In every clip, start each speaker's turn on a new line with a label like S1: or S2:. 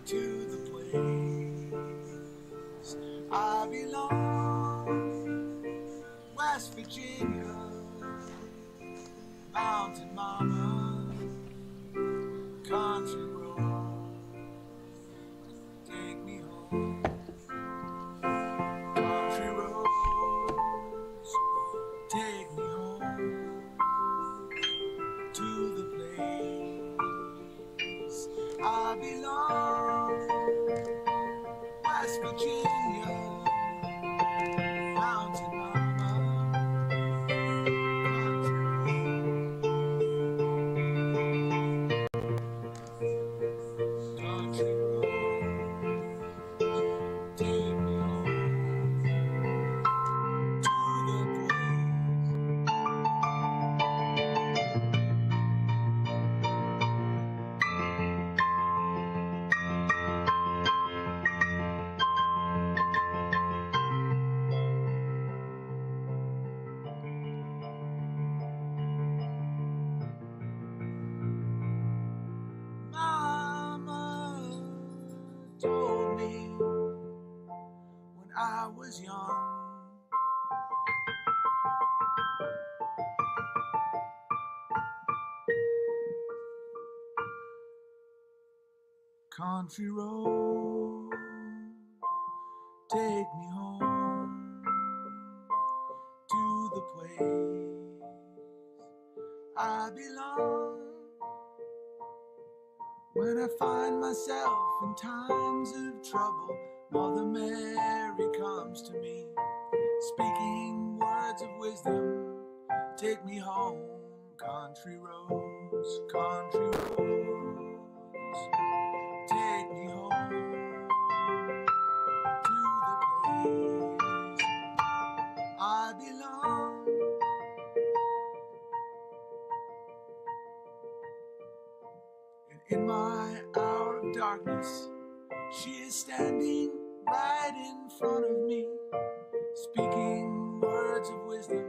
S1: to the place I belong. West Virginia, mountain mama, country road, take me home. Country roads, take me home to the place I belong. West Virginia, mountain mama, country road, country road, take me home to the place. Mama told me when I was young, country road, take me home to the place I belong. When I find myself in times of trouble, Mother Mary comes to me, speaking words of wisdom. Take me home, country roads, country roads. Take me home to the place I belong. And in my hour of darkness, she is standing right in front of me, speaking words of wisdom.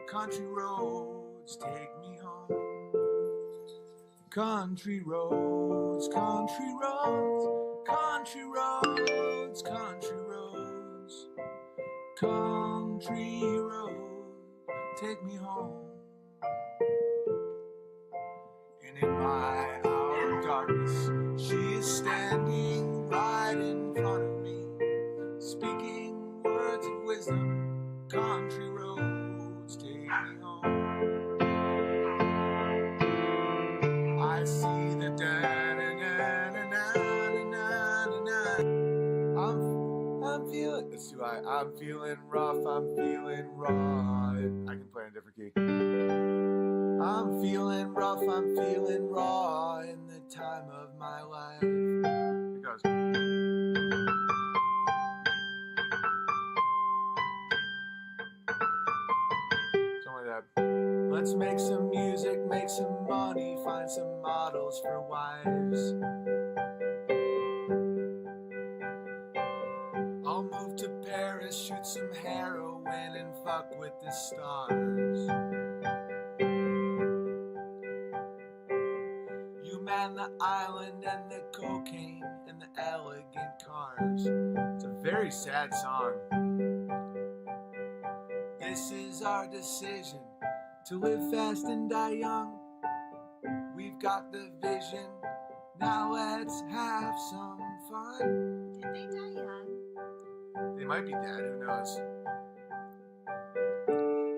S1: Country roads, take me home. Country roads, country roads, country roads, country roads, country roads, take me home. And in my hour of darkness, she is standing right in front of me, speaking words of wisdom. Country roads, take me home. I see the da-na-na-na-na-na-na-na. I'm feeling. Let's do I'm feeling rough. I'm feeling raw. I can play in a different key. I'm feeling rough. I'm feeling raw in the time of my life. It goes. Something like that. Let's make some music, make some money, find some models for wives. I'll move to Paris, shoot some heroin, and fuck with the stars. You man the island and the cocaine and the elegant cars. It's a very sad song. This is our decision, to live fast and die young. We've got the vision, now let's have some fun.
S2: Did they die young?
S1: They might be dead, who knows?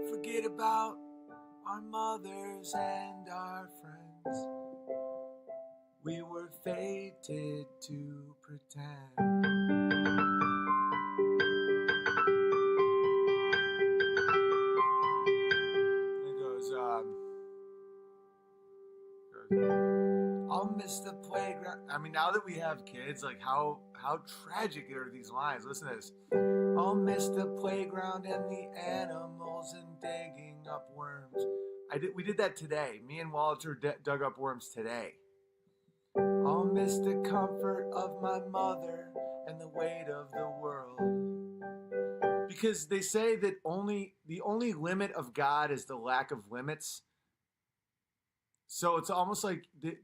S1: Forget about our mothers and our friends. We were fated to pretend. I'll miss the playground. I mean, now that we have kids, like how tragic are these lines? Listen to this. I'll miss the playground and the animals and digging up worms. We did that today. Me and Walter dug up worms today. I'll miss the comfort of my mother and the weight of the world. Because they say that the only limit of God is the lack of limits. So it's almost like the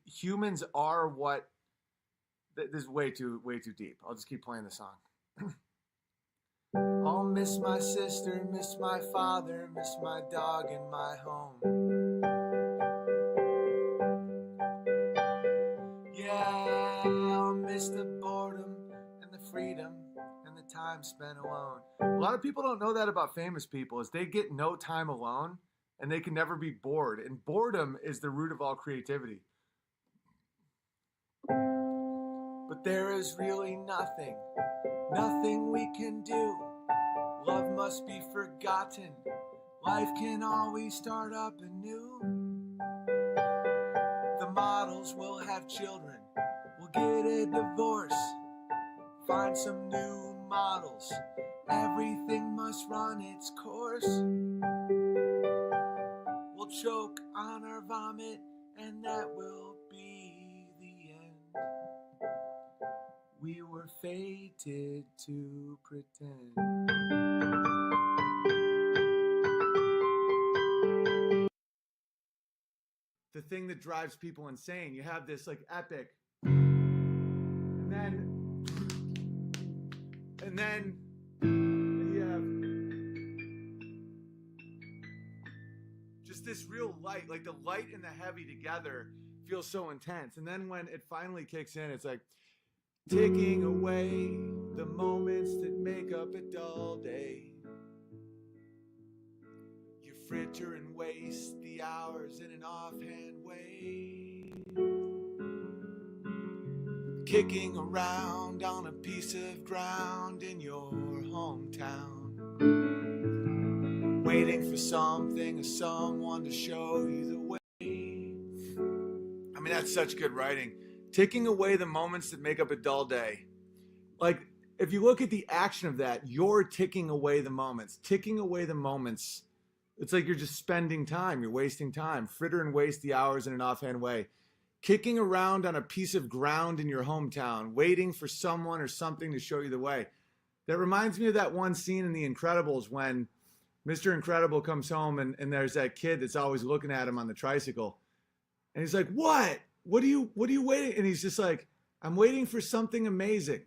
S1: humans are what This is way too deep. I'll just keep playing the song. I'll miss my sister, miss my father, miss my dog and my home. Yeah, I'll miss the boredom and the freedom and the time spent alone. A lot of people don't know that about famous people, is they get no time alone and they can never be bored. And boredom is the root of all creativity. But there is really nothing we can do. Love must be forgotten. Life can always start up anew. The models will have children. We'll get a divorce. Find some new models. Everything must run its course. We'll choke on our vomit, and that will be the end. We were fated to pretend. The thing that drives people insane, you have this like epic, and then you have just this real light, like the light and the heavy together feels so intense. And then when it finally kicks in, it's like taking away the moments that make up a dull day. You fritter and waste the hours in an offhand way. Kicking around on a piece of ground in your hometown. Waiting for something or someone to show you the way. I mean, that's such good writing. Taking away the moments that make up a dull day. Like, if you look at the action of that, you're ticking away the moments. Ticking away the moments. It's like you're just spending time. You're wasting time. Fritter and waste the hours in an offhand way. Kicking around on a piece of ground in your hometown, waiting for someone or something to show you the way. That reminds me of that one scene in The Incredibles when Mr. Incredible comes home and there's that kid that's always looking at him on the tricycle. And he's like, what? What are you waiting? And he's just like, I'm waiting for something amazing.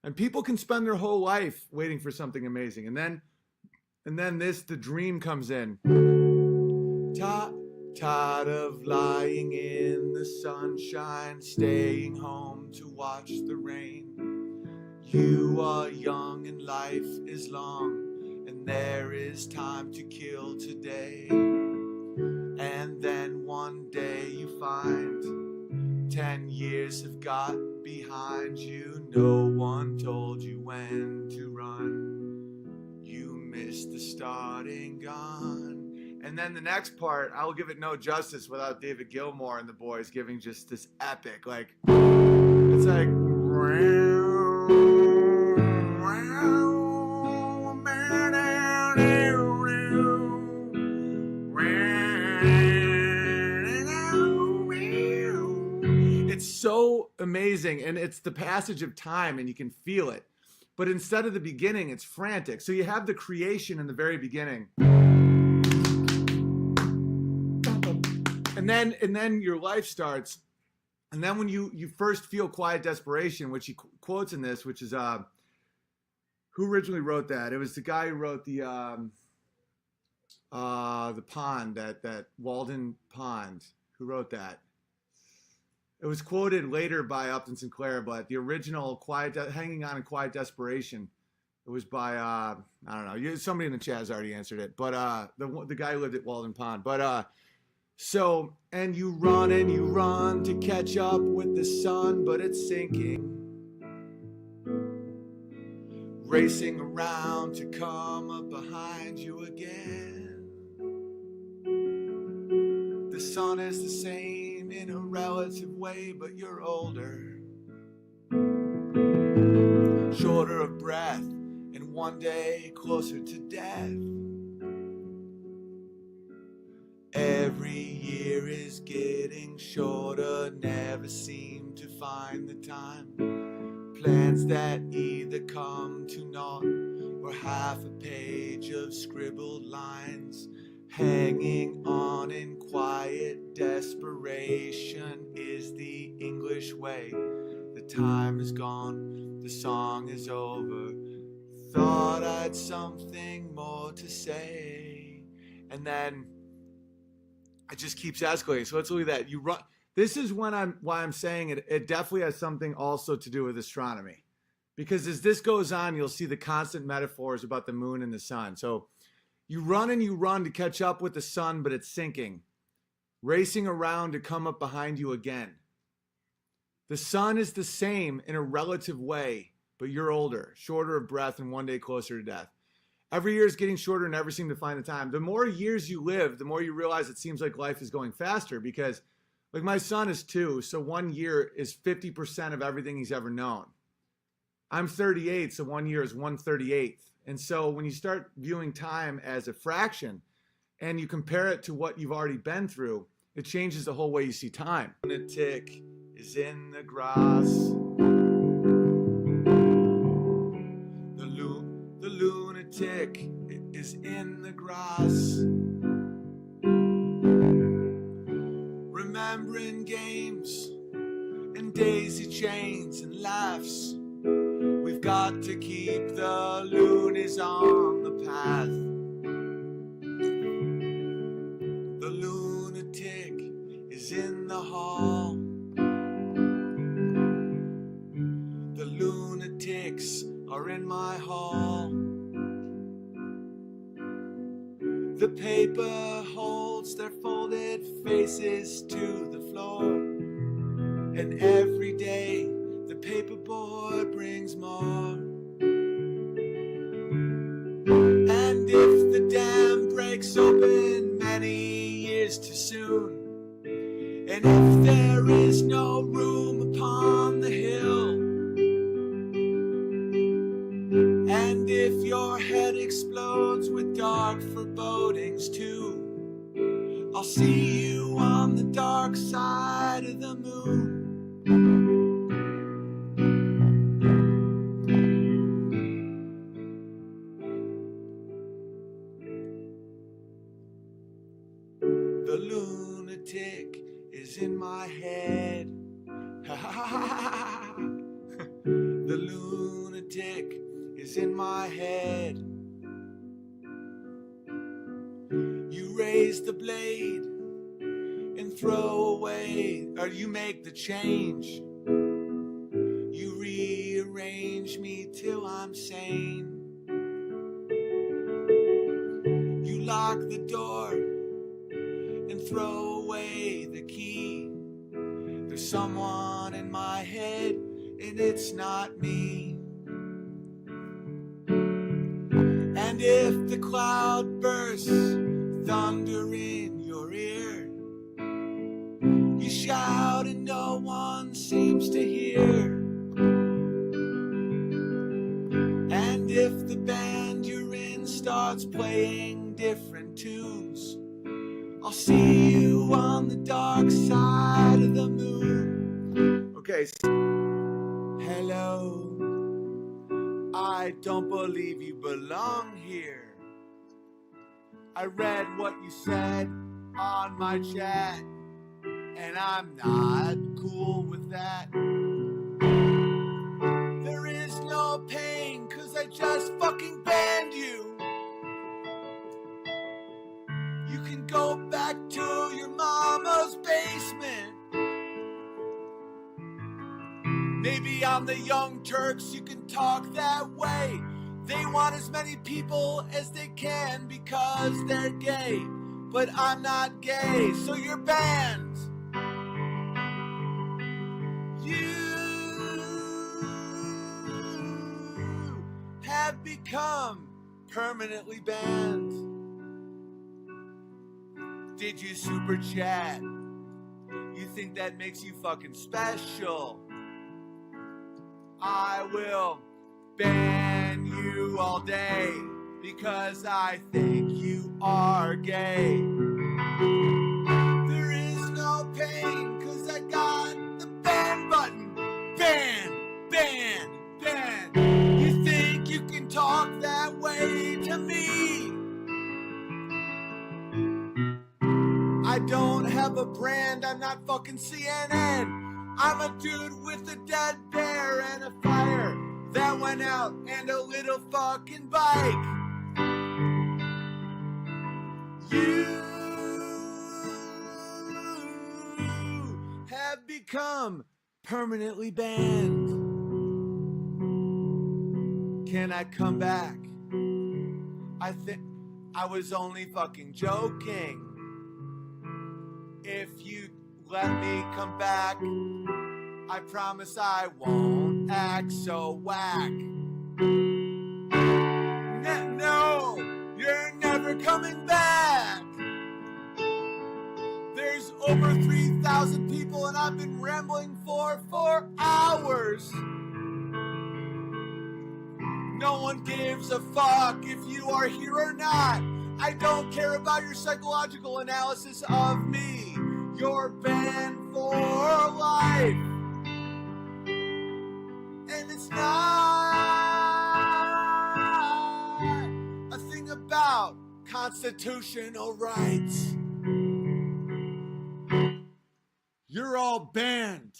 S1: And people can spend their whole life waiting for something amazing. And then the dream comes in. Tired of lying in the sunshine, staying home to watch the rain. You are young and life is long, and there is time to kill today. And then one day you find 10 years have got behind you. No one told you when to run. You missed the starting gun. And then the next part, I'll give it no justice without David Gilmour and the boys giving just this epic, like, it's like, it's so amazing. And it's the passage of time and you can feel it. But instead of the beginning, it's frantic. So you have the creation in the very beginning. And then your life starts. And then when you first feel quiet desperation, which he quotes in this, which is who originally wrote that? It was the guy who wrote the pond, that Walden Pond. Who wrote that? It was quoted later by Upton Sinclair, but the original Hanging On in Quiet Desperation, it was by I don't know. Somebody in the chat has already answered it, but the guy who lived at Walden Pond. But so, and you run to catch up with the sun, but it's sinking. Racing around to come up behind you again. The sun is the same in a relative way, but you're older. Shorter of breath, and one day closer to death. Every year is getting shorter, never seem to find the time. Plans that either come to naught or half a page of scribbled lines. Hanging on in quiet desperation is the English way. The time is gone, the song is over. Thought I'd something more to say. And then it just keeps escalating. So it's really that you run. This is why I'm saying it definitely has something also to do with astronomy. Because as this goes on, you'll see the constant metaphors about the moon and the sun. So you run and you run to catch up with the sun, but it's sinking, racing around to come up behind you again. The sun is the same in a relative way, but you're older, shorter of breath, and one day closer to death. Every year is getting shorter and never seem to find the time. The more years you live, the more you realize it seems like life is going faster because, like, my son is 2, so 1 year is 50% of everything he's ever known. I'm 38, so 1 year is 1/38th. And so when you start viewing time as a fraction and you compare it to what you've already been through, it changes the whole way you see time. Lunatic is in the grass. The lunatic is in the grass. Remembering games and daisy chains and laughs. We've got to keep the loonies on the path. The lunatic is in the hall. The lunatics are in my hall. The paper holds their folded faces to the floor. And every day the paperboard brings more. And if the dam breaks open many years too soon, and if there is no room upon the hill, and if your head explodes with dark forebodings too, I'll see you on the dark side of the moon. The lunatic is in my head. The lunatic is in my head. You raise the blade and throw away, or you make the change. You rearrange me till I'm sane. You lock the door and throw away the key. There's someone in my head and it's not me. And if the cloud bursts thunder in your ear, you shout and no one seems to hear. And if the band you're in starts playing different tunes, I'll see you on the dark side of the moon. Okay. Hello. I don't believe you belong here. I read what you said on my chat, and I'm not cool with that. There is no pain, 'cause I just fucking banned you. You can go back to your mama's basement. Maybe on the Young Turks you can talk that way. They want as many people as they can because they're gay. But I'm not gay, so you're banned. You have become permanently banned. Did you super chat? You think that makes you fucking special? I will ban you all day because I think you are gay. There is no pain 'cause I got the ban button. Ban, ban, ban. You think you can talk that way to me? I don't have a brand, I'm not fucking CNN. I'm a dude with a dead bear and a fire that went out and a little fucking bike. You have become permanently banned. Can I come back? I think I was only fucking joking. If you let me come back, I promise I won't act so whack. No, you're never coming back. There's over 3,000 people and I've been rambling for 4 hours. No one gives a fuck if you are here or not. I don't care about your psychological analysis of me. You're banned for life. And it's not a thing about constitutional rights. You're all banned.